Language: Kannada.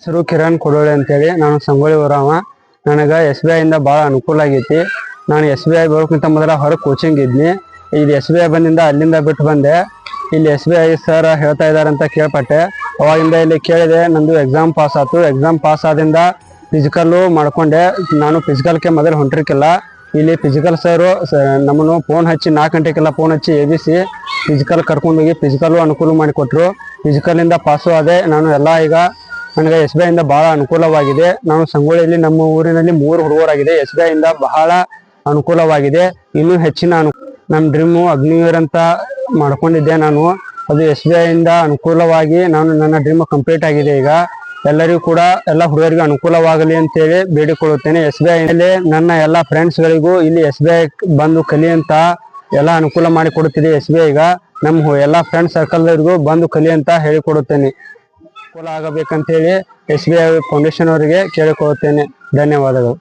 ಹೆಸರು ಕಿರಣ್ ಕೊಡೋಳಿ ಅಂತೇಳಿ, ನಾನು ಸಂಗೊಳ್ಳಿ ಊರವ. ನನಗೆ SBI ಇಂದ ಭಾಳ ಅನುಕೂಲ ಆಗೈತಿ. ನಾನು SBI ಬರೋಕ್ಕಿಂತ ಮೊದಲ ಹೊರಗೆ ಕೋಚಿಂಗ್ ಇದ್ನಿ. ಇಲ್ಲಿ SBI ಬಂದಿಂದ ಅಲ್ಲಿಂದ ಬಿಟ್ಟು ಬಂದೆ. ಇಲ್ಲಿ SBI ಸರ್ ಹೇಳ್ತಾ ಇದ್ದಾರೆ ಅಂತ ಕೇಳ್ಪಟ್ಟೆ. ಅವಾಗಿಂದ ಇಲ್ಲಿ ಕೇಳಿದೆ, ನಂದು ಎಕ್ಸಾಮ್ ಪಾಸ್ ಆಯ್ತು. ಎಕ್ಸಾಮ್ ಪಾಸ್ ಆದಿಂದ ಫಿಸಿಕಲ್ಲು ಮಾಡ್ಕೊಂಡೆ. ನಾನು ಫಿಸಿಕಲ್ಗೆ ಮೊದಲು ಹೊಂಟಿರ್ಕಿಲ್ಲ. ಇಲ್ಲಿ ಫಿಸಿಕಲ್ ಸರು ನಮ್ಮನ್ನು ಫೋನ್ ಹಚ್ಚಿ 4 ಗಂಟೆಗೆಲ್ಲ ಫೋನ್ ಹಚ್ಚಿ ಎಬ್ಬಿಸಿ ಫಿಸಿಕಲ್ ಕರ್ಕೊಂಡೋಗಿ ಫಿಸಿಕಲ್ಲು ಅನುಕೂಲ ಮಾಡಿಕೊಟ್ರು. ಫಿಸಿಕಲಿಂದ ಪಾಸು ಆದೆ. ನಾನು ಎಲ್ಲ ಈಗ ನನಗೆ SBI ಇಂದ ಭಾಳ ಅನುಕೂಲವಾಗಿದೆ. ನಾನು ಸಂಗೊಳ್ಳಿಯಲ್ಲಿ ನಮ್ಮ ಊರಿನಲ್ಲಿ 3 ಹುಡುಗರಾಗಿದೆ. SBI ಇಂದ ಬಹಳ ಅನುಕೂಲವಾಗಿದೆ. ಇನ್ನೂ ಹೆಚ್ಚಿನ ನನ್ನ ಡ್ರೀಮು ಅಗ್ನಿವೀರ್ ಅಂತ ಮಾಡ್ಕೊಂಡಿದ್ದೆ ನಾನು. ಅದು SBI ಇಂದ ಅನುಕೂಲವಾಗಿ ನನ್ನ ಡ್ರೀಮ್ ಕಂಪ್ಲೀಟ್ ಆಗಿದೆ. ಈಗ ಎಲ್ಲರಿಗೂ ಕೂಡ ಎಲ್ಲ ಹುಡುಗರಿಗೂ ಅನುಕೂಲವಾಗಲಿ ಅಂತೇಳಿ ಬೇಡಿಕೊಳ್ಳುತ್ತೇನೆ. SBI ನಲ್ಲಿ ನನ್ನ ಎಲ್ಲ ಫ್ರೆಂಡ್ಸ್ಗಳಿಗೂ ಇಲ್ಲಿ SBI ಬಂದು ಕಲಿಯಂತ ಎಲ್ಲ ಅನುಕೂಲ ಮಾಡಿಕೊಡುತ್ತಿದೆ SBI. ಈಗ ನಮ್ಮ ಎಲ್ಲ ಫ್ರೆಂಡ್ಸ್ ಸರ್ಕಲ್ವರಿಗೂ ಬಂದು ಕಲಿ ಅಂತ ಹೇಳಿಕೊಡುತ್ತೇನೆ. ಅನುಕೂಲ ಆಗಬೇಕಂತೇಳಿ SBI ಫೌಂಡೇಶನ್ ಅವರಿಗೆ ಕೇಳಿಕೊಳ್ಳುತ್ತೇನೆ. ಧನ್ಯವಾದಗಳು.